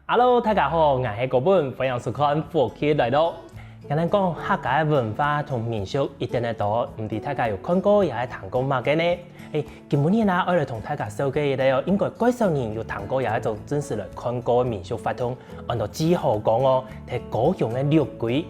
Hello， 大家好，我是高本，欢迎收看《佛系来到》。今日讲客家文化同民俗一定的多，唔知大家有看过也係談過乜嘅呢？今日呢，我嚟同大家紹介嘅應該介紹人有談過也係做真實嚟看過民俗法通，按照之後講哦，係高雄嘅六鬼。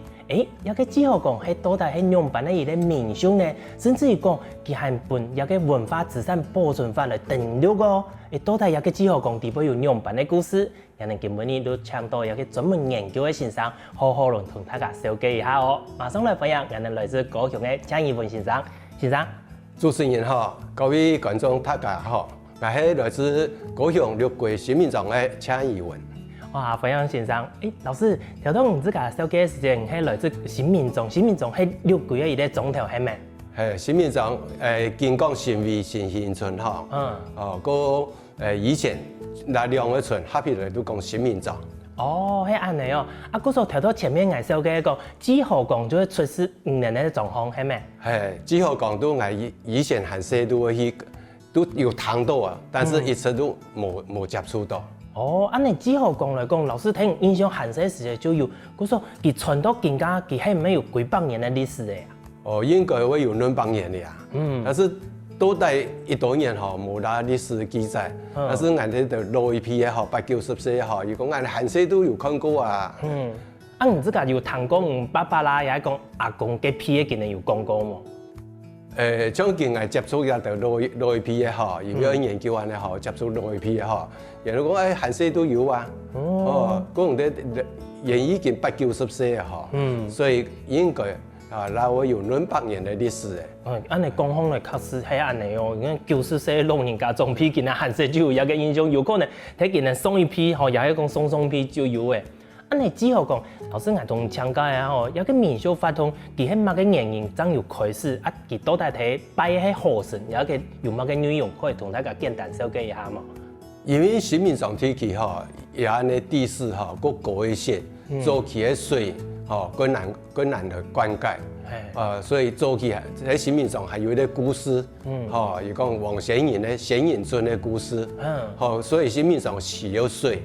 有個之後講係到底係用辦嘅一個民俗呢，甚至於講佢係本有個文化資產保存法嚟登錄個。到底有個之後講地方有用辦嘅故事，人哋今日呢都請到有個專門研究嘅先生，好好嚟同大家紹介一下哦。馬上來分享，人哋來自高雄嘅江義文先生。先生，主持人好，各位觀眾大家好，我係來自高雄六鬼新民莊嘅江義文。哇，分享先生，老師，條到唔知㗎紹介嘅時間係來自新民莊，新民莊係六鬼嘅一個總頭係咩？係新民莊金港新圍新興村吼，以前那兩個村合起來都講新民莊。哦，係安尼哦。嗰時候條到前面我紹介一個志豪港就係出事5年嘅狀況係咩？係志豪港都我以前很細都有聽到啊，但是一直都冇接觸到。哦，安尼之後講來講，老師聽印象很細時就有，嗰時候佢傳到更加佢係唔係有幾百年嘅歷史嘅？哦，應該會有200年嘅呀。但是到底一多年吼冇啦歷史記載，但是我哋就老一批也好，80、90歲也好，如果我哋很細都有看過啊。唔知㗎有聽講爸爸啦，也係講阿公嘅批嘅，竟然有講過冇？將近係接觸嘅就老一批也好，如果研究完也好，接觸老一批也好，人哋講很細都有啊。講啲人已經80、90歲啊，所以應該那我有200年嘅歷史嘅。安尼講方嚟確實係安尼哦，因為90歲老人家種批，竟然很細就有一個印象，有可能睇竟然送一批，又係講送批就有嘅。安尼之後講，老師我同請教下吼，有個民俗法通，佢係乜個原因將有開始啊？佢到底睇拜係何神，有乜個內容可以同大家簡單紹介一下嘛？因為新民莊地區吼，也安尼地勢吼，個高一些，早期嘅水吼，更難去灌溉。所以早期喺新民莊還有啲故事，如講王仙人咧仙人村嘅故事，所以新民莊需要水。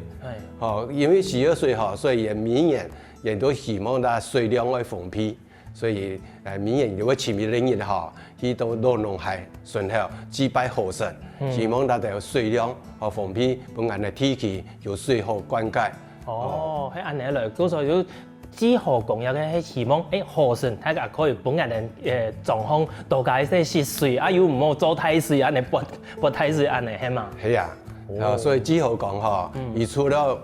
因為需要水所以民人都希望它水量會豐沛，所以民人如果前面領域去到農海順後祭拜河神，希望它哋有水量和豐沛，本人嘅地區有水好灌溉。係安尼嚟，嗰時候有之後講有嘅係希望，河神大家可以本人狀況多加一些食水，又唔好做太水，安尼撥太水安尼係嘛？係啊。所以之後講而除了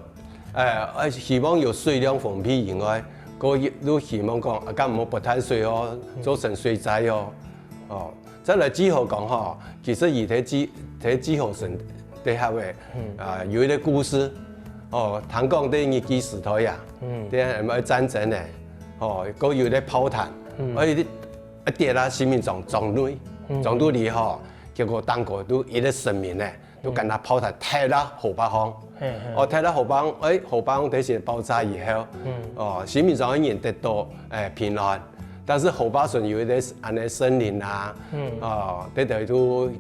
希望有水量豐沛以外，都希望講咁唔好撥太水哦，造成水災哦。再來之後講其實而睇之後神底下嘅有一啲故事，聽講啲日記時代啊，啲係咪戰爭咧？嗰有啲炮彈，一跌啦，新民莊撞到你結果當個都一啲神明咧。都跟他炮彈踢啦河北方，踢啦河北方，河北方嗰時爆炸以後，新民莊人得到平安，但是河北省有一啲安尼森林啊，啲哋都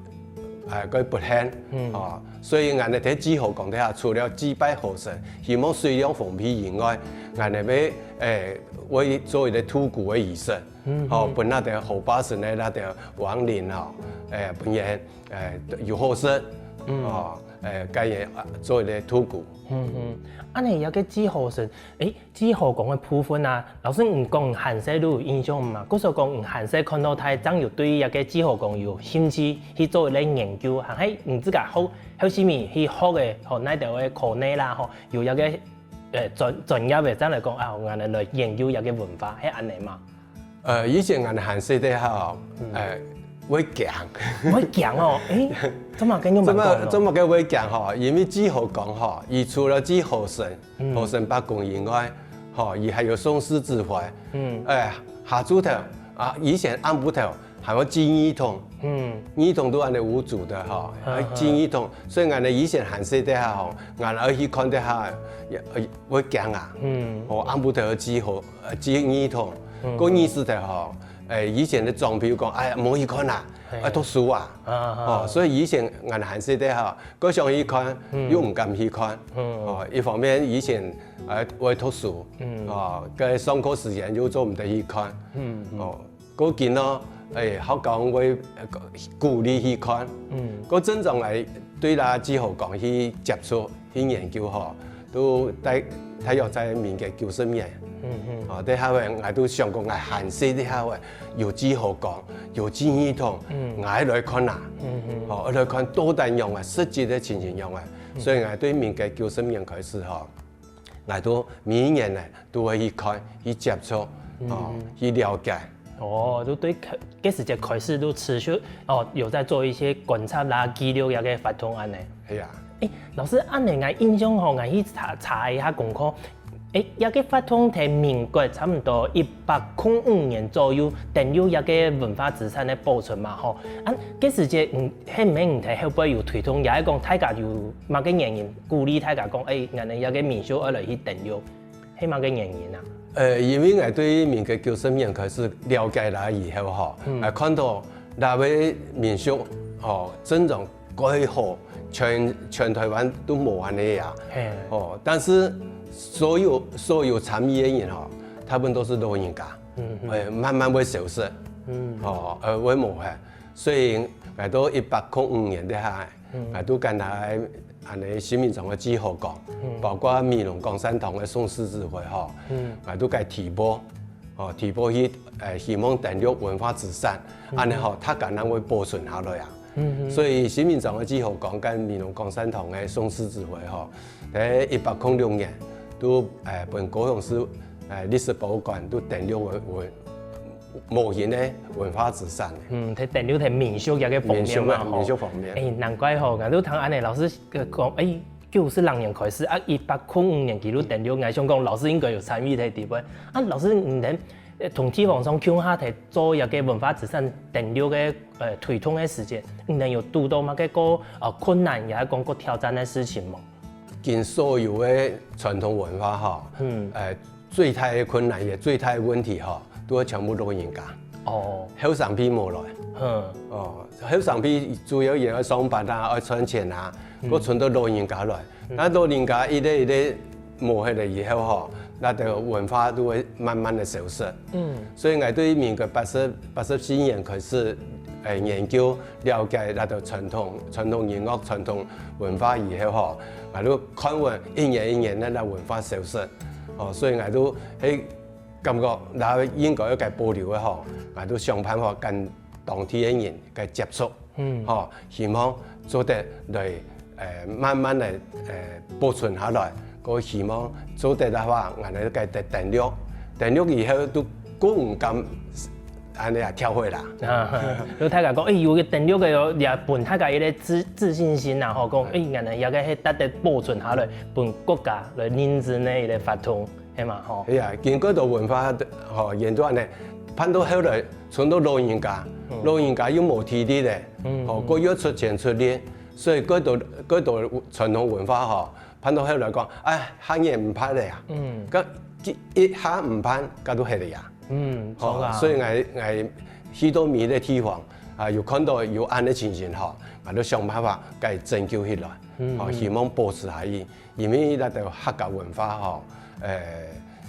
佢不興，所以人哋睇之後講底下，除了祭拜河神，希望水量豐沛以外，人哋會做一啲土谷嘅儀式，本那條河北省咧那條王陵本人有好事。家人做一啲土谷。安尼有個之後神，之後講嘅部分啊，老師唔講韓式都有印象嘛？嗰時候講韓式看到太真有對一個之後講有興趣去做一啲研究，係喺唔知㗎好蝦米去學嘅，學那條嘅課內啦，有一個專業嘅真嚟講我哋來研究一個文化係安尼嘛？以前我哋韓式底會強哦，怎麼跟你們講？怎麼嘅會強因為之後講而除了之後神八公以外，而還有宋氏智慧，下豬頭以前安埔頭還有金魚桶，魚桶都係你無主的金魚桶，所以我哋以前韓式底下我哋去看底下會強安埔頭有金魚桶，個意思就以前的装，比如讲，哎呀，冇去看啦，要讀書啊，所以以前銀行時代嚇，嗰想去看，又唔敢去看，一方面以前會讀書，嘅上課時間又做唔得去看，嗰件咯，學講會鼓勵去看，嗰真正係對啦之後講去接觸去研究嗬，都大約在民國90年。啲下位我都想過，我閒時啲下位有之後講，有志兒同，我來看啦，我來看多單樣啊，實際的情形樣啊，所以我對民國90年開始我都每一年咧都會去看、去接觸、去了解。都對嗰時節開始都持續有在做一些觀察啦、記錄一個法通案呢。係啊。老師，按你嘅印象我去查一下功課。一個法通喺民國差唔多105年左右，訂有一個文化資產嘅保存嘛，吼。嗰時節係唔係唔睇後背有推動，也係講大家有乜個原因鼓勵大家講，人哋一個民俗而來去訂有，係乜個原因啊？因為我對民國90年開始了解啦以後，看到那位民俗真正改好，全台灣都冇安尼呀，但是。所有參與的人他們都是老人家，慢慢會消失，會冇嘅。所以嚟到1805年的下，都跟佢係新民總嘅之後講，包括美濃共產黨嘅宋獅子會都計提報去希望訂立文化資產，安尼他可能會保存下來啊。所以新民總嘅之後講跟美濃共產黨嘅宋獅子會喺1806年。都本高雄市歷史博物館都訂了模型的文化資產。佢訂了係民俗一個方面嘛，民俗方面。難怪我都聽安尼老師講，96年開始1805年佢都訂了，我想講老師應該有參與喺地位。老師唔能同地方上強下嚟做一個文化資產訂了嘅推動嘅時間，唔能有遇到乜個困難，也係講個挑戰嘅事情嘛？見所有嘅傳統文化最大嘅困難也最大嘅問題都係全部老人家。後生輩冇來。後生輩主要也要上班啊，要賺錢啊，嗰傳到老人家來。但老人家一啲冇起嚟以後那個文化都會慢慢的消失。所以我對民國84年開始研究了解那個傳統音樂、傳統文化以後我都看完一年咧，那文化消失，所以我都喺感覺那應該要該保留嘅我都想辦法跟當地嘅人該接觸，希望做得嚟慢慢嚟保存下來，個希望做得嘅話，我哋都該訂錄以後都唔敢。安尼也跳回啦，就大家講，有個訂錄嘅也伴大家一個自信心啦，講，人哋有個係得保存下來，伴國家來認知呢一個法通，係嘛，係啊，見嗰度文化研究呢，盼到後來傳到老人家又冇體力咧，個要出錢出力，所以嗰度傳統文化盼到後來講，行嘢唔拍嚟啊，咁一下唔拍，咁都係嚟啊。所以我去到每個地方有看到有安的情形我都想辦法給研究起來，希望保持下去，因為那個客家文化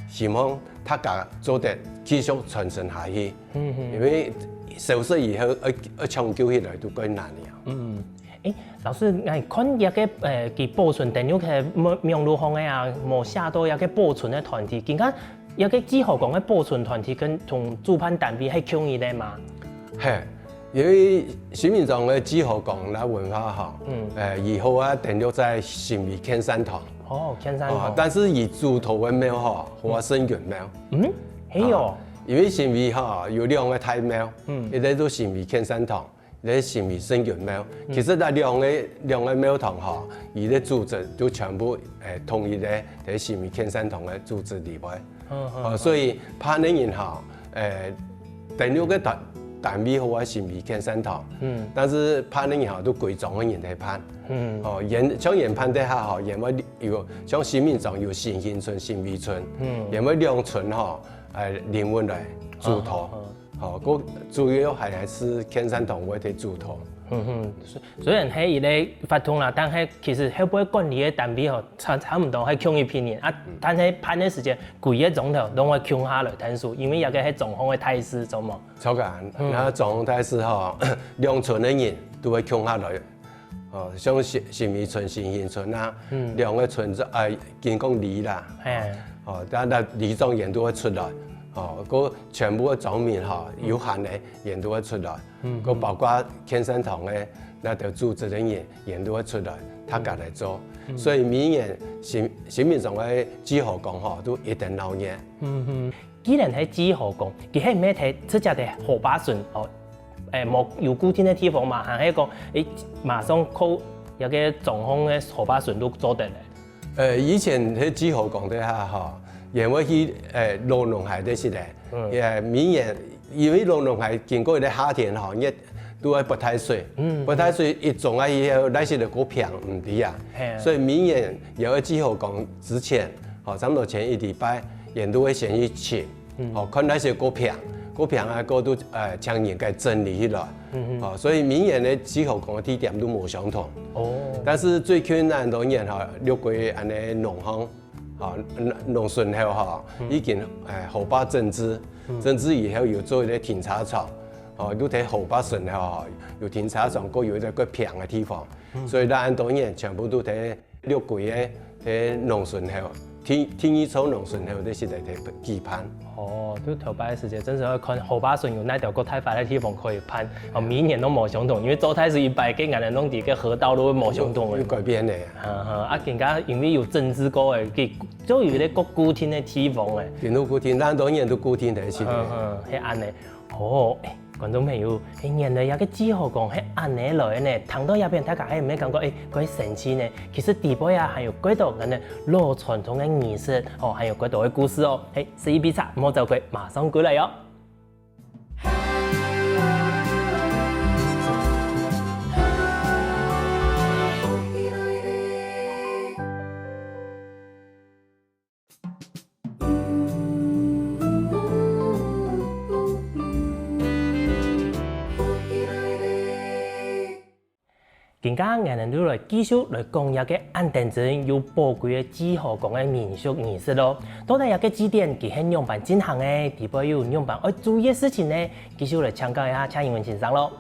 希望大家做得繼續傳承下去，因為消失以後要長久起來都艱難了。老師，我看一個佢保存訂錄嘅網絡上嘅冇寫到一個保存嘅團體，點解？有個之後講嘅保存團體跟同主辦單位係強異嘅嘛？係，因為新民總嘅之後講啦文化以後訂錄在新美天山堂。天山堂。但是以主頭嘅廟華生園廟。係哦。因為新美有兩個大廟，一個都新美天山堂，一個新美生園廟。其實那兩個廟堂伊嘅組織都全部統一咧喺新美天山堂嘅組織裏邊。所以攀的人訂錄嘅單位好係新美天山堂，但是攀的人都貴重嘅人嚟攀，像研攀底下因為有像新民總有新興村、新美村，因為兩村靈魂來組頭，好，个主要还是天山童会的主头。虽然迄伊咧发通啦，但迄其实迄尾管理的单位吼，差唔多迄穷一批年啊，但迄判的时间，规个钟头拢会穷下来摊数，因为有个迄总方的态势，做嘛。超干，那总方态势吼，两村的人都会穷下来。哦，像新美村、新兴村啊，两个村子经过里啦，哦，但里庄人都会出来。哦，个全部的庄民哈，有限的人都会出来，个包括天山堂的那条组织的人都会出来，他家来做，所以每年新民上的几号讲哈，都一定闹热。既然係幾何講，佢係咩睇出只嘅河巴船哦？冇有固定的地方嘛，係講馬上靠有個總方嘅河巴船都做得咧。以前喺幾號講底下哈。因為去羅龍海的是咧，每年因為羅龍海經過啲夏天吼，熱都係不太水，不太水一種啊以後那些就過平唔啲啊，所以每年有幾號講之前，吼差唔多前一禮拜，人都會先去切，吼看那些過平啊，個都將人嘅整理起來，吼所以每年咧幾號講嘅地點都冇相同，但是最困難當然吼，六個月安尼農行。啊，農順後哈，已經河壩整治以後又做一個停車場，哦，都睇河壩順後有停車場，個有一個平嘅地方，所以咱當然全部都睇六季嘅睇農順後，天一草農順後的是嚟睇期盼。哦，都頭擺嘅時間，真係看河壩順有哪條個太快嘅地方可以攀，哦，每年都冇相同，因為做太是一擺，跟人哋弄啲個河道都會冇相同嘅。有改變嘅。更加因為有政治過嘅，佢都有啲個固定嘅地方嘅。見到固定，咱當然都固定嘅是。係安尼。哦，觀眾朋友，原來有個幾何講係安尼來呢，聽到入邊大家係咩感覺？嗰啲神奇呢？其實地背啊，還有幾多人呢老傳統嘅儀式，哦，還有幾多嘅故事哦。十一比賽，唔好走開，馬上過來哦。更加人人都來繼續來講一個安定陣有寶貴嘅幾何講嘅民俗儀式咯。到底有個幾點佢係樣板進行嘅，地背有樣板要注意嘅事情呢？繼續來請教一下蔡英文先生咯。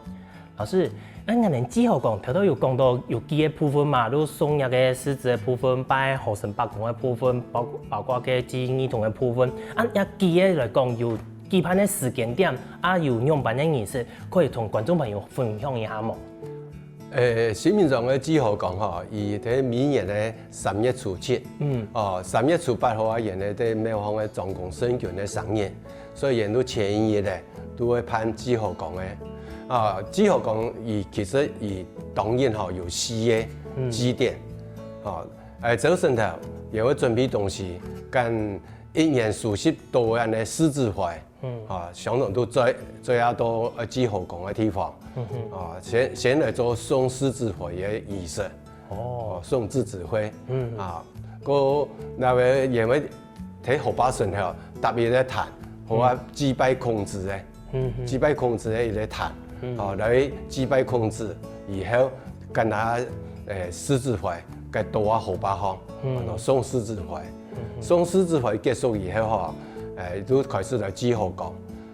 老師，人哋幾何講頭都有講到有幾個部分嘛，都送一個獅子嘅部分，拜河神八公嘅部分，包括嘅祭兒童嘅部分。按一幾個來講有幾盤嘅時間點，有樣板嘅儀式，可以同觀眾朋友分享一下冇？新民上嘅幾號講吼，伊喺每年嘅3月初7，3月初8號啊，人哋啲廟方嘅總共聖權嘅上演，所以人都前一日咧都會辦幾號講嘅。幾號講其實當然吼有4個祭典，早晨頭又會準備東西，跟一年數十多人嘅獅子會。相同都最後到幾號講嘅地方，先嚟做送獅子會嘅儀式，送獅子會，個那位因為睇河壩順後特別咧彈，好啊祭拜孔子嘅，祭拜孔子咧嚟彈，嚟祭拜孔子，然後跟下獅子會，跟到啊河壩方，送獅子會，送獅子會結束以後都開始嚟幾號講。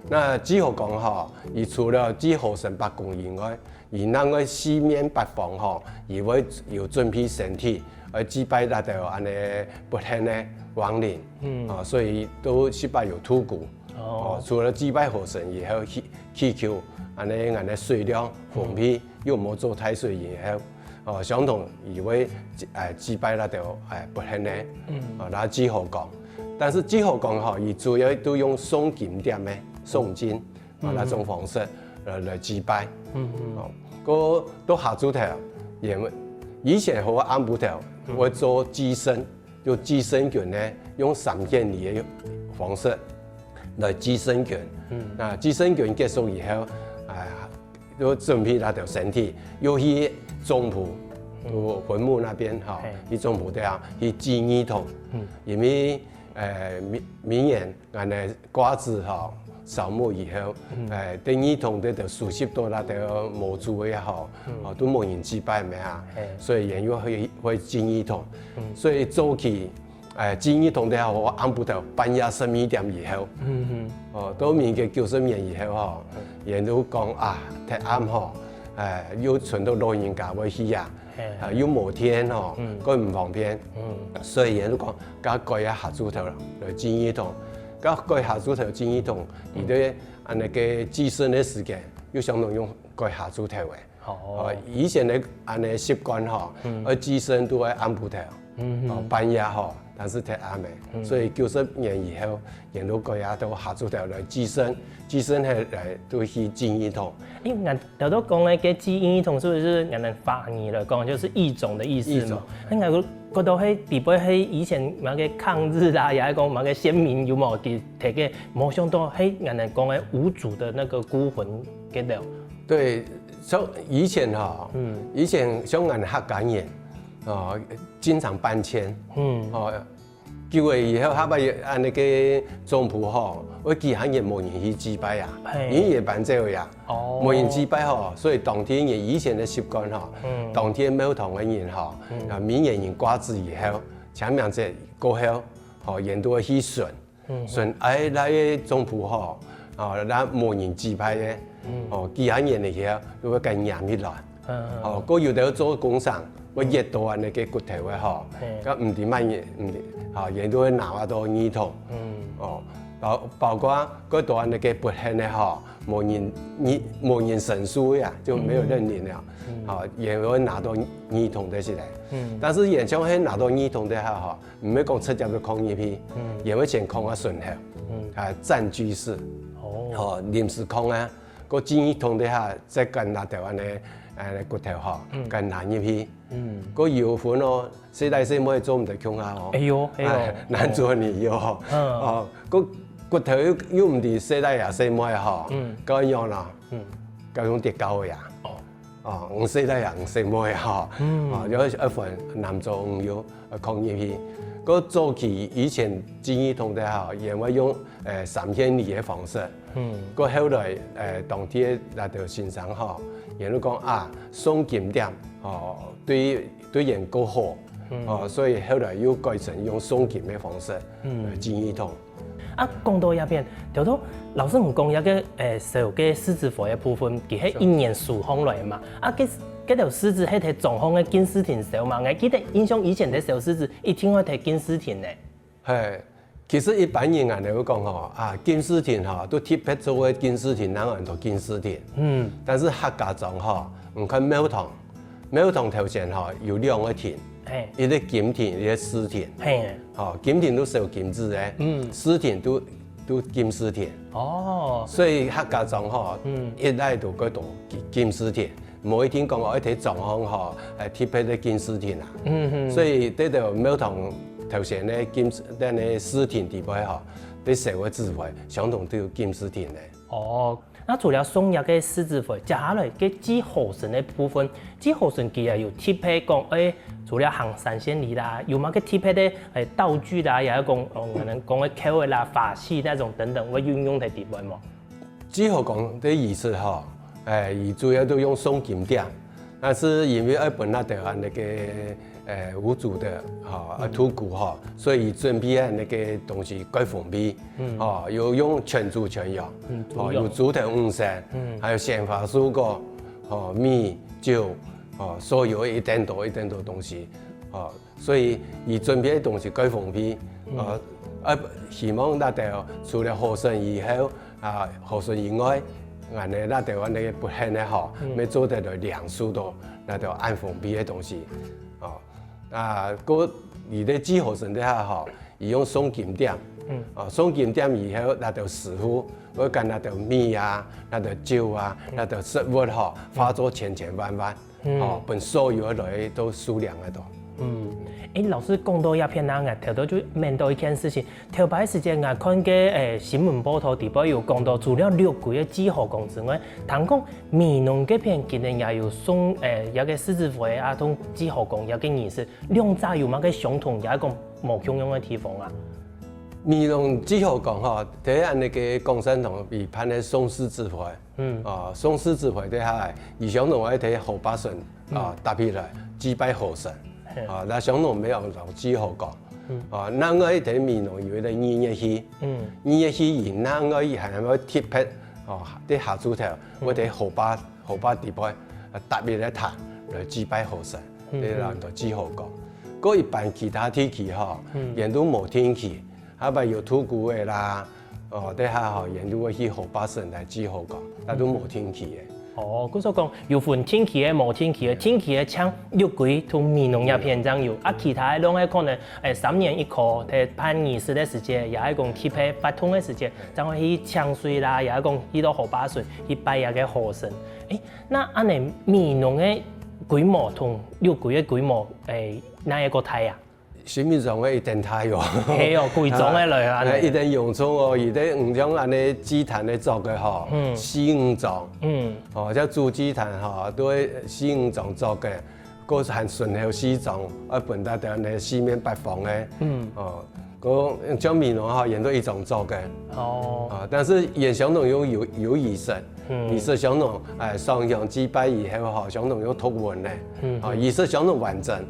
那幾號講吼，而除了幾號神八公以外，而那個四面八方吼，而會有準備身體，祭拜那條安尼不幸的亡靈，所以都失敗有土鼓。除了祭拜河神以後，祈求安尼水量豐沛，又冇做太歲以後，相同而會祭拜那條不幸的，那幾號講。但是幾號講吼，而主要都用送金點嘅。誦經那種方式來祭拜，個都下主頭，因為以前好安布頭會做祭牲，用祭牲權咧用3件禮嘅方式來祭牲權，祭牲權結束以後，都準備那條身體，又去中埔，墳墓那邊嚇，去中埔地下去祭兒童，因為明年俺的瓜子哈扫墓以后，第二桶的40多那的墓主也好，都冇人祭拜咩啊，所以人要去敬一桶，所以早期敬一桶的我按不到半夜12點以後，到民國90年以後哈，人都講啊，太暗吼，要傳到老人家會去啊。要無天吼，佢唔方便，所以人都講，加改下下豬頭來煎魚桶，加改下豬頭煎魚桶，而對按那個寄生的時間，要相當用改下豬頭嘅。以前的按那習慣吼，寄生都係暗鋪頭，半夜吼，但是太暗嘅，所以90年以後，人都改下到下豬頭來寄生係來都去煎魚桶。俺头都讲那个基因同是不是俺们法语来讲就是异种的意思嘛？俺个都迄底部迄以前那个抗日啦，也系讲那个先民有冇给提个，冇想到迄俺们讲的无主的那个孤魂给到。对，像以前哈，以前像俺客家人经常搬迁，叫佢以後下擺按那個總鋪吼，我其他人冇人去祭拜啊，人也搬走呀，冇人祭拜吼，所以當天人以前的習慣吼，當天廟堂嘅人吼，明年人瓜子以後，前面節過後，吼人都會去順那個總鋪吼，那冇人祭拜嘅，其他人嚟後都會跟贏起來，嗰有得做工商。我熱到啊，那個骨頭嘅嗬，咁唔掂乜嘢，唔掂，人都會拿啊到耳筒，包括嗰度啊那個撥氣咧嗬，無人神書呀，就沒有人念了，也會拿到耳筒的出來，但是演唱會拿到耳筒的嚇嗬，唔係講直接就抗一批，也會先抗下順後，佔據式，臨時抗啊，個耳筒的嚇，再跟拿到啊骨頭嗬，跟拿一批。個搖款咯，四大四妹做唔得強下哦。哎呦，難做你要個骨頭要唔係四大呀四妹嗬，咁樣啦，咁樣跌高呀。我四大呀四妹嗬，有一份男做要抗一批。個早期以前建議同的嗬，因為用3天2嘅方式，個後來當天嚟到先生嗬，人都講啊送檢點。對人夠好，所以後來又改成用送檢嘅方式來煎魚桶。講到入邊，條都老師唔講一個受嘅獅子火嘅部分，佢係一年數紅來嘛。嗰條獅子係睇狀況嘅金絲田燒嘛。我記得印象以前嘅小獅子一定會睇金絲田咧。係，其實一般人嚟講金絲田都特別做嘅金絲田，哪樣做金絲田？但是客家莊唔看廟堂。廟堂頭前有2個田，一個金田，一個絲田。金田都燒金子嘅，絲田都金絲田。所以客家莊一來到嗰度金絲田，冇一天講我一睇狀況貼喺啲金絲田啊。所以呢度廟堂頭前咧絲田地位啲社會智慧相同都有金絲田嘅。那除了送入嘅獅子火，接下來嘅祭河神嘅部分，祭河神佢又有貼配講，除了行三仙禮啦，有冇個貼配嘅道具啦，也有講可能講嘅口嘅啦、法器那種等等，會運用喺地位冇？祭河講的意思而主要都用送金點，但是因為本來就係那個無主的土谷所以準備那個東西改封閉，又用全豬全羊，有豬頭5成，還有鮮花蔬果，米酒，所有一點多東西，所以而準備的東西改封閉，希望那度除了河神以後，河神以外，俺哋那度那個不幸的要做得到2數多，那度按封閉的東西。嗰而啲祭河神底下而用送金點，送金點以後，那就師傅會跟那條米啊、那條酒啊、那條食物化作千萬，本所有來都數量喺度。老師講到一片啦，我頭到就面對一件事情，頭排時間我看嘅新聞報道地方有講到，除了6個嘅祭河公之外，聽講閩南嗰邊今年也有送有個獅子火啊，同祭河公有個儀式，兩者有乜嘅相同，有一個冇相同嘅地方啊？闽农只好讲吼，第一那个共产党被判的宋氏智慧，宋氏智慧底下，以上农爱睇后八神搭起来击败后神，那上农没有就只好讲，咱个睇闽农有一个二日戏，二日戏因咱个系咪贴片，啲下主头，我哋后八地派搭起来谈来击败后神，你人就只好讲。嗰一般其他天气吼，人都冇天气，啊咪有土谷的啦，底下吼人都会去后八神来只好讲，但都冇天气的。佢所讲有分天气的、冇天气的，天气的像六鬼同闽农业篇章有，其他的拢系可能3年一考，睇判20的时间，也系讲贴批发通的时间，再去抢水啦，也系讲去到后八神去拜下个河神。那安尼闽农的规模同六鬼的规模，哪一个大啊？新民上嘅一定大哦，系哦，贵重嘅类啊，一定用错哦，而且唔像安尼祭坛咧做嘅吼，4、5种，即煮祭坛吼都係4、5种做嘅，嗰係順後4種，本來就係四面八方嘅，嗰將面咯吼，人都一種做嘅，但是演相同有儀式，儀式相同上香祭拜以後吼，相同有託運咧，儀式相同完整。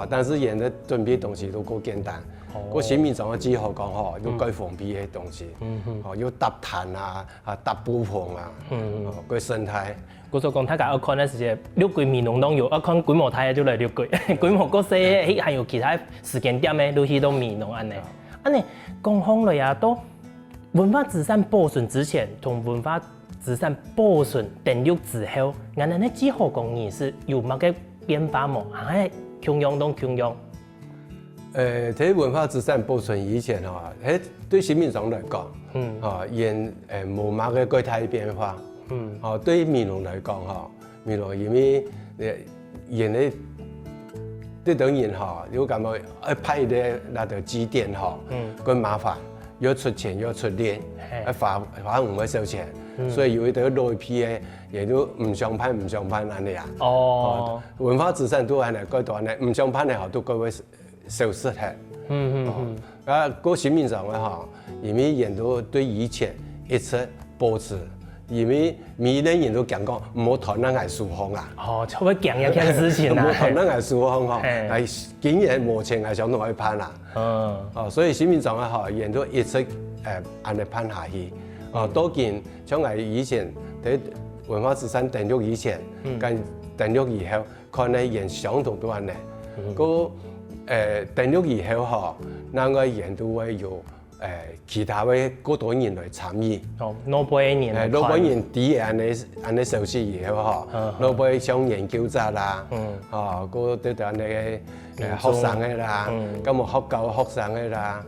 但是人的準備東西都夠簡單。個市面上嘅只好講吼，要改封閉嘅東西，要搭壇啊，搭布棚啊，個生態。我所講，大家要看嘅是六鬼闽農當有，要看規模大嘅就嚟六鬼，規模個細，還有其他時間點嘅都去到闽農安尼。安尼講開嚟啊，都文化資產保存之前同文化資產保存登錄之後，我哋呢只好講儀式有乜嘅變化冇？係共用當共用。喺文化資產保存以前吼，喺對市民上嚟講，現冇乜嘅具體變化。對闽農嚟講吼，闽農因為現咧啲當然吼，有咁樣派啲那條支點吼，佢麻煩，要出錢要出力，花唔會收錢，所以有啲內批嘅嘢都唔上班安尼啊。文化資產都係嚟嗰度咧，唔上班嘅後都佢會消失嘅。個市面上嘅吼，因為人都對以前一直保持。因為每個人都講唔好談咱嘅書風啊，就會講一件事情啊，唔好談咱嘅書風吼，係竟然目前係想同佢攀啦，所以市面上嘅吼人都一直按嚟攀下去，多見像係以前喺文化資產登錄以前，跟登錄以後，看嚟人相同都係咧，個登錄以後吼，咱個人都會有。其他嘅好多人來參與，老輩人啲安尼熟悉以後嗬，老輩像研究者啦，嗰啲安尼學生嘅啦，咁學教學生嘅啦，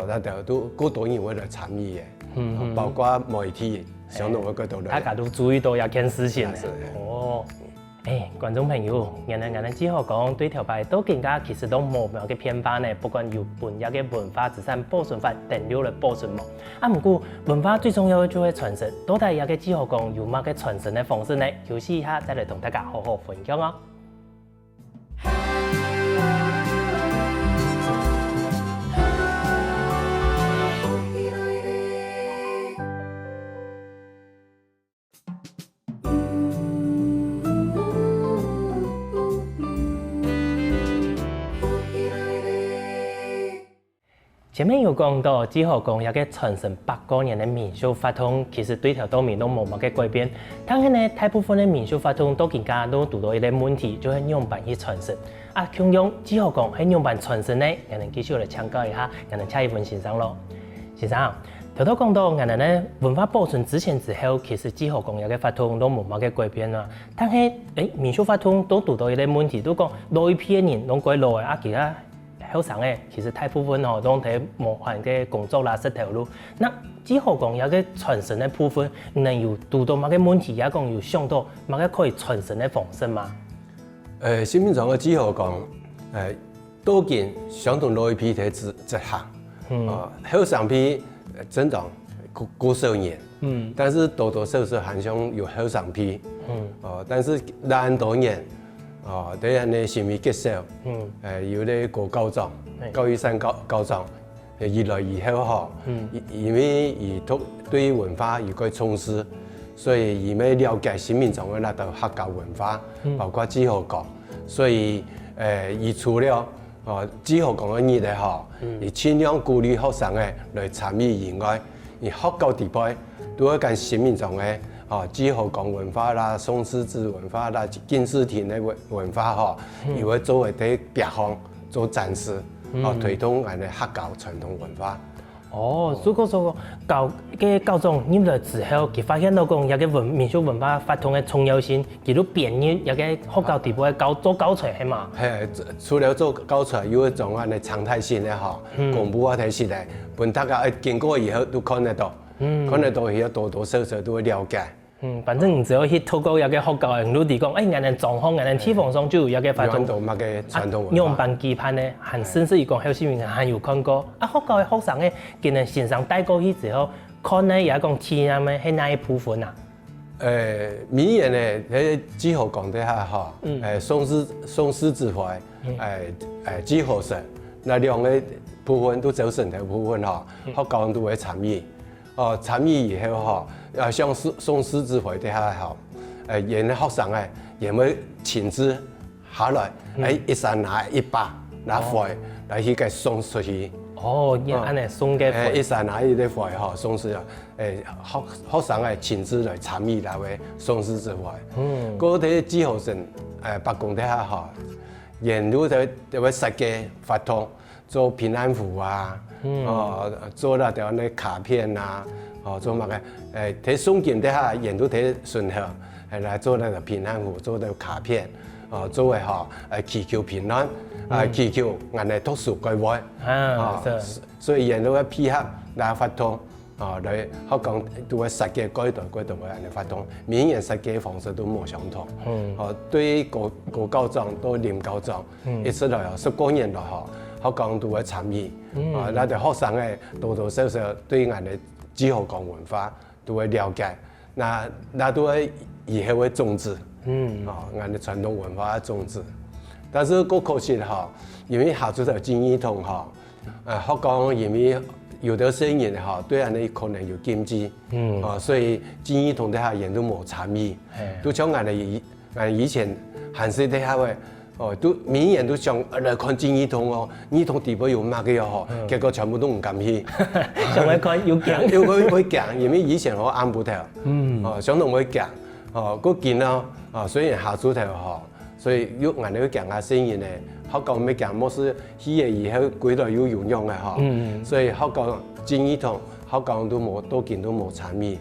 那都好多人會來參與嘅，包括媒體上到嗰度嚟，大家都注意到一件事情。觀眾朋友，人哋只好講對條牌都更加其實都冇乜嘅偏袒呢，不管有本一嘅文化資產保存法登錄嚟保存冇。唔過文化最重要嘅就係傳承，到底有嘅只好講有乜嘅傳承嘅方式呢？休息一下再嚟同大家好好分享哦。前面有講到，只好講一個傳承百多年的民俗法統，其實對條道面都冇乜嘅改變。但係呢，大部分的民俗法統都更加都遇到一個問題，就係樣板去傳承。共用只好講喺樣板傳承呢，我哋繼續嚟請教一下，我哋下一份先生咯。先生，頭頭講到我哋呢文化保存之前之後，其實只好講一個法統都冇乜嘅改變啦。但係民俗法統都遇到一個問題，都講老一批嘅人攏改老嘅，其他。後生嘅其實大部分都睇無限嘅工作啦，失條路。那只好講有個傳承嘅部分，能有遇到乜嘅問題，也講有想到乜嘅可以傳承嘅方式嘛？市面上嘅只好講，多見相同老一批嘅執行，後生批增長過少年，但是多多少少還想有後生批，但是難多年。第一呢，是咪結束？有啲過高中、高一、三高中，越来越好哈。因为伊对文化有个重视，所以伊要了解新民众的那道客家文化，包括志豪讲，所以伊除了志豪讲的日的哈，伊尽量鼓励学生的来参与以外，伊学校地位都要跟新民众的志豪讲文化啦、宋狮子文化啦、金丝亭的文化哈，伊会作为伫别方做展示，推动俺的客家传统文化。如果说教总入来之后，佢發現到講有個民俗文化發展嘅重要性，佢都變入有個學校地步嘅做教材係嘛？係，除了做教材，有一種嘅常態性嘅哈，公布啊睇起來，本大家經過以後都看得到，看得到以後多多少少都會了解。反正只要去透過有個學校嘅努力講，人哋狀況，人哋地方上就有個發展。傳統文化。樣板機盤咧，還甚至於講，有些人還有看過。學校嘅學生咧，佢哋線上帶過去之後，看咧也講體驗咧係哪一部分啊？明年咧，喺志豪講底下哈，宋獅子會，志豪社，那兩個部分都走成條部分哈，學校都會參與。參與以後哈，像宋獅子會底下哈，人學生誒，也會親自下來，一山拿一把拿灰來去給送出去。安尼送嘅灰。一山拿一啲灰哈，送出去，學生誒親自來參與那位宋獅子會。嗰啲志豪生白宮底下哈，人都在會設計發通做平安符啊。做那條那卡片啊，做乜嘅？睇送件底下，人都睇順向，係來做那個平安符，做那個卡片，做為祈求平安，祈求人哋讀書歸位，所以人都會配合來發通，嚟香港都會設計改動嘅人哋發通，每人設計方式都冇相同，對國教長到廉教長，一直來10多年來學校都會參與，那啲學生咧多多少少對人哋志豪講文化都會了解，那都會以後會種植，人哋傳統文化嘅種植。但是個可惜哈，因為下出條經驗通哈，學校因為有啲生意哈，對人哋可能有禁止，所以經驗通底下人都冇參與，都像人哋以前閒時底下嘅。都每人都想來看正義堂哦，義堂地位有乜嘅哦，結果全部都唔敢去。想來看要驚，要佢會驚，因為以前我按不頭，想同佢驚，嗰件啦，雖然下出頭嗬，所以要人哋去驚下聲音咧，學校咩驚，冇是起嘢以後幾代要用嘅嗬，所以學校正義堂學校都冇多件都冇參與。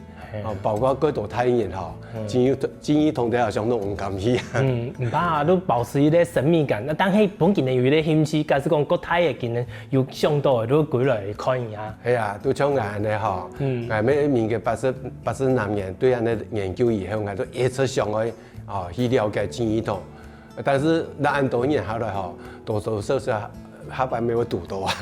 包括嗰度睇人哈，正義堂底下上都唔敢去。唔怕都保持一啲神秘感。但係本件有啲興趣，假使講國泰嘅件有上到都舉來看一下。係啊，都像人哋哈，咩面嘅80男人對人哋研究以後，我都一直想去了解正義堂。但是那按多年下來哈，多多少少。下擺沒有讀到啊！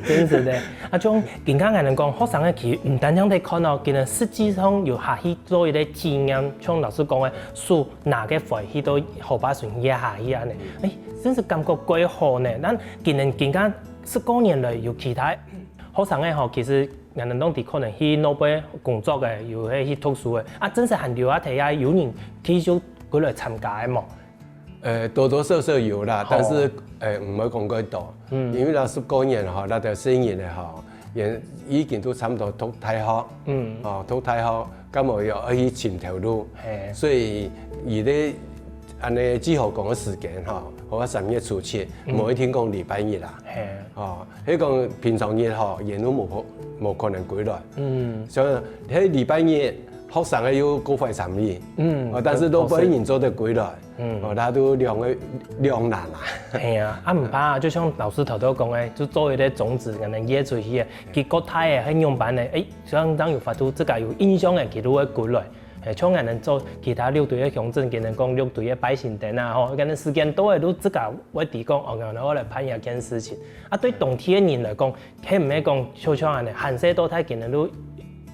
真是的，種健康人講學生嘅佢唔單止睇看到，佢哋實際上要下去做一啲經驗，像老師講嘅，數哪個會去到後巴船也下去啊呢？真是感覺幾好呢！但佢哋更加10多年來有其他學生嘅嗬，其實人哋當地可能去那邊工作嘅，又去讀書嘅，真係很了解睇下有人繼續過來參加嘅嘛。多多少少有啦，但是唔會講幾多，因為那10多年哈，那條生意咧哈，人已經都差唔多讀大學，讀大學，咁我又可以前條路，所以而啲按你之後講嘅時間哈，好啊3月初7，每天講禮拜日啦，喺講平常日哈，人都冇可能歸來，所以喺禮拜日。學生嘅要高費參與，但是都不人做得歸來，他都兩難啊。係啊，唔怕，就像老師頭講嘅，就做一啲種子，人哋野出去嘅，佢國泰嘅喺樣板嘅，相當有發出，即係有印象嘅，佢都會歸來。像人哋做其他6隊嘅鄉鎮，佢哋講6隊嘅百姓店啊，嗬，人哋時間多嘅都即係會提講，人哋我嚟辦一件事情。對當地嘅人嚟講，佢唔係講像人哋閒時多睇，佢哋都。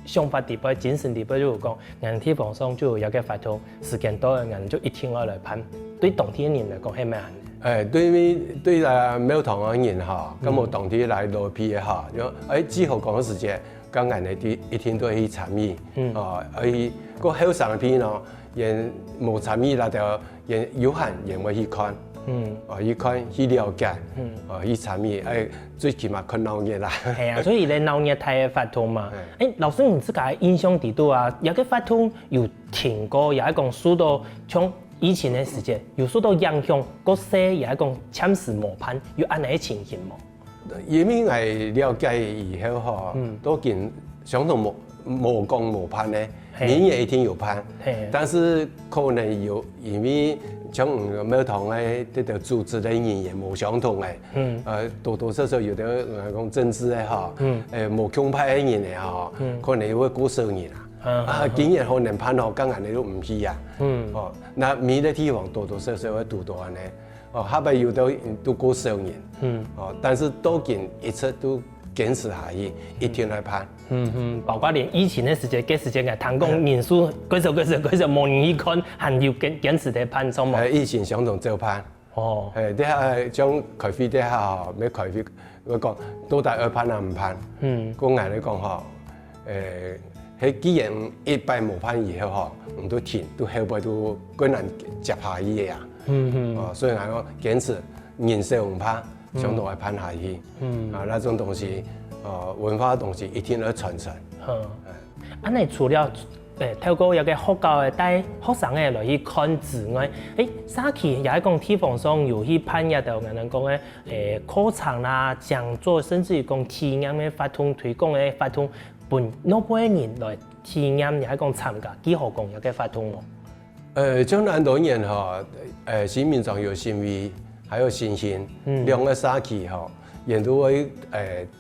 想法地位、精神地位就講，人地方上就有個發通，時間多嘅人就一天我來攀，對當地嘅人嚟講係咩人？對啦，廟堂嘅人嚇，咁我當天來羅皮嘅嚇，之後講嘅時節，咁人哋一天都去參與，個後生片咯，人冇參與啦，就人有限人會去看，去看去了解，去參與，最起碼看鬧熱啦。係啊，所以咧鬧熱睇嘅法通嘛。老師唔知解印象幾多啊？有個法通有聽過，有一講數到從以前嘅時節，有受到影響，個些有一講簽字磨盤，有按呢情形冇？因為係了解以後嗬，都見相同冇講磨盤咧，年也一定有盤，但是可能有因為像廟堂嘅啲條組織嘅人也冇相同嘅，多多少少有啲講政治嘅嗬，冇強派嘅人嚟嗬，可能會過少年啊，竟然可能盤學跟人哋都唔似啊，那每個地方多多少少會讀到安尼，後邊有都過少年，但是都見一切都堅持下去，一天來盤。包括連以前嘅時節，嘅時節嘅彈弓年數，嗰時冇人去看，還要堅持喺盤上嘛。以前相同做盤。啲下將開飛啲下咩開飛，我講到底要盤啊唔盤？個人嚟講嗬，喺既然一擺冇盤以後嗬，唔都停，都後背都個人接下去嘅呀。所以我講堅持年少唔盤，相同係盤下去。那種東西。文化嘅東西一定要傳承。安尼除了透過有個學校嘅帶學生嘅來去看之外，早期也係講地方上有去辦一道人講嘅課程啦、講座，甚至於講體驗嘅法通推廣嘅法通，本老輩人來體驗也係講參加，幾何講有個法通喎。將來多年嗬，市面上有新意，還有新鮮，兩個早期嗬。人都會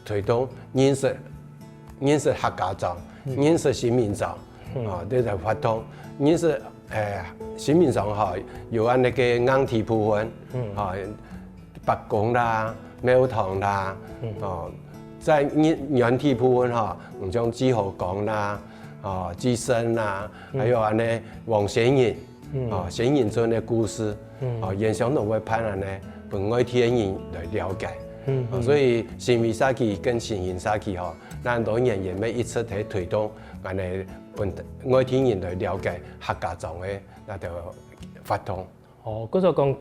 推動認識客家莊、認識新民莊，呢就發通認識新民莊嚇，有按那個硬體部分，白宮啦、廟堂啦，在軟體部分嚇，唔像志豪講啦、資深啦，還有按呢黃顯仁，顯仁村的故事，現象都會派人呢本外地人來了解。所以新美沙期跟新型沙期嗬，咱當然也咪一直喺推動，我哋本外地人來了解客家莊嘅那條法通。嗰個講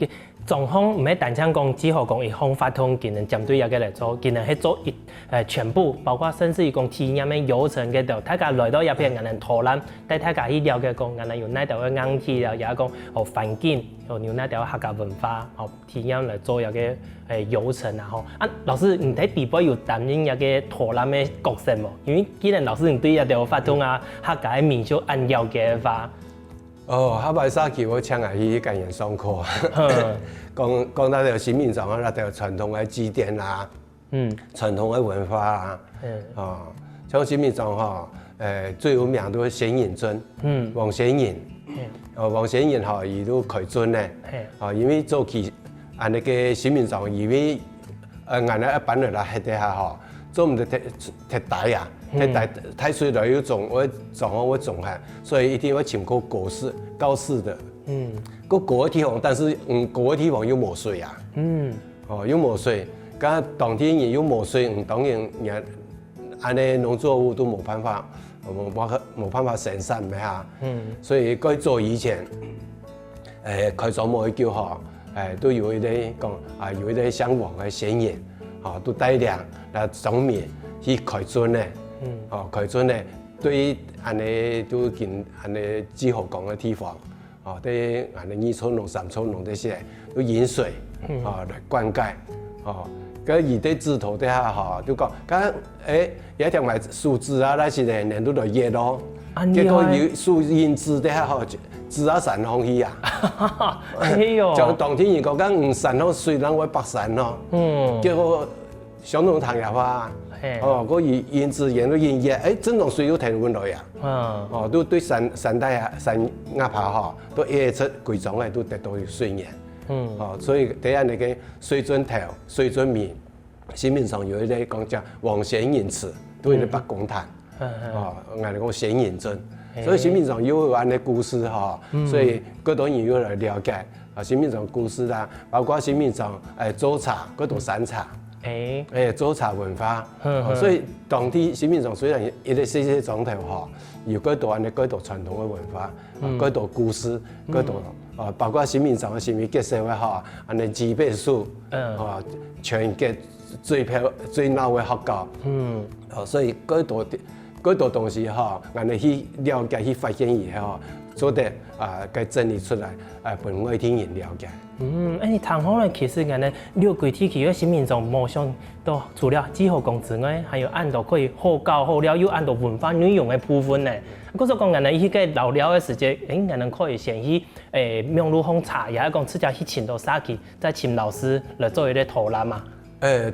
狀況唔係單單講只可講一項法通，佢能針對一個嚟做，佢能係做全部，包括甚至於講體驗嘅流程嘅度，大家來到入邊人能討論，但大家去了解講，人能用哪條嘅硬體啊，有一個環境，用哪條客家文化，體驗嚟做一個流程啊，老師你喺地方有擔任一個討論嘅角色冇？因為既然老師你對一條法通啊，客家嘅民俗按了解法。下擺早期我請下去跟人上課，講那條新民莊啊，那條傳統嘅祭典啦，傳統嘅文化啊，像新民莊嗬，最有名都係顯仁尊，黃顯仁，黃顯仁嗬，伊都開尊咧，因為早期按那個新民莊，因為俺哋一般人啦喺底下嗬，做唔到鐵帶啊。太水了有種我種下，所以一定要請個高士的，個高的地方，但是高的地方有冇水啊，有冇水，咁當天也有冇水，當然人按啲農作物都冇辦法生產咩嚇，所以該做以前，開咗冇去叫嗬，都有一啲講有一啲向往嘅顯仁，都帶領嚟上面去開尊咧。開尊咧，對安尼都見安尼志豪講嘅地方，對安尼二村農、三村農這些都引水，來灌溉，咁而啲枝頭底下都講，咁有一條埋樹枝啊，那是咧人都來熱咯，結果有樹蔭枝底下枝啊散空去啊，就當天人講緊唔散咯，水人會白散咯，結果相當糖入啊。嗰燕子演到燕葉，真同水都停換來啊！都對山帶啊、山鴨爬都椰出貴種嘅都得到水源。所以第一你嘅水準頭、水準面，市面上有一啲講叫黃顯仁祠，都係北公壇。我哋講顯仁尊，所以市面上有安啲故事所以嗰種人要來了解，新民众故事啦，包括新民众做茶，嗰度山茶。做茶文化，所以当地新民众虽然一直这些状态哈，有嗰度安尼嗰度传统的文化，嗰度故事，嗰度包括新民众嘅新民结社会哈，安尼几百数，全国最闹的学校，所以嗰度东西哈，安尼去了解去发现以后，做得该整理出来，本外听人了解。你谈好了，其实俺们了解天气，新民众冇想到除了几何工之外，还有按到可以好教好了，又按到文化内容的部分呢。嗰时讲俺们迄个老了的时间，俺们可以先去苗栗风茶，也係讲直接去请到沙去，再请老师来做一个导览嘛。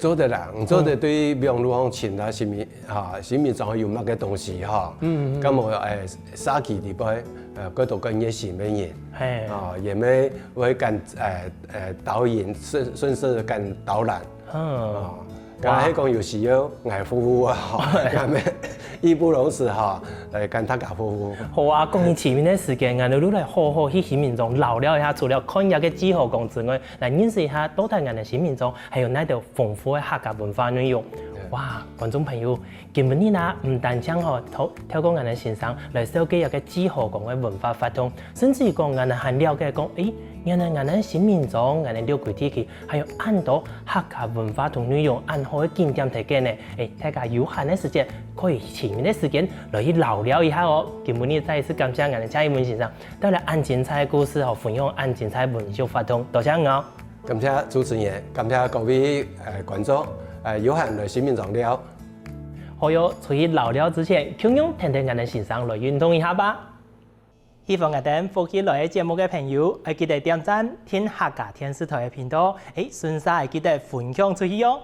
做得啦，做得对苗栗风请啦，新民众有乜嘅东西哈，咁我沙去地方。嗰度跟嘢是乜嘢？也咩會跟導演順勢跟導覽。咁喺講有時要捱服務啊，咁咩義不容辭哈，嚟跟大家服務。好啊，講起前面嘅時間，我哋都嚟好好去新民眾聊聊一下，除了看一個幾何工之外，嚟認識一下到底我哋新民眾還有哪條豐富嘅客家文化內容。哇，觀眾朋友，今日呢唔單止透過我哋先生嚟了解一個幾何工嘅文化發通，甚至講我哋還了解講，原來我哋新民眾我哋了解天氣，還有按到客家文化同內容按好嘅景點提嘅呢，大家有限嘅時間可以前面嘅時間嚟去聊聊一下哦。今日呢再一次感謝我哋蔡英文先生帶來按精彩嘅故事和分享按精彩文學發通，多謝我。感謝主持人，感謝各位觀眾。有限來新民眾了。好喲，出去聊聊之前，同樣聽聽我哋先生來運動一下吧。希望我哋歡喜來節目嘅朋友，記得點讚、聽客家電視台嘅頻道，順勢記得分享出去喲。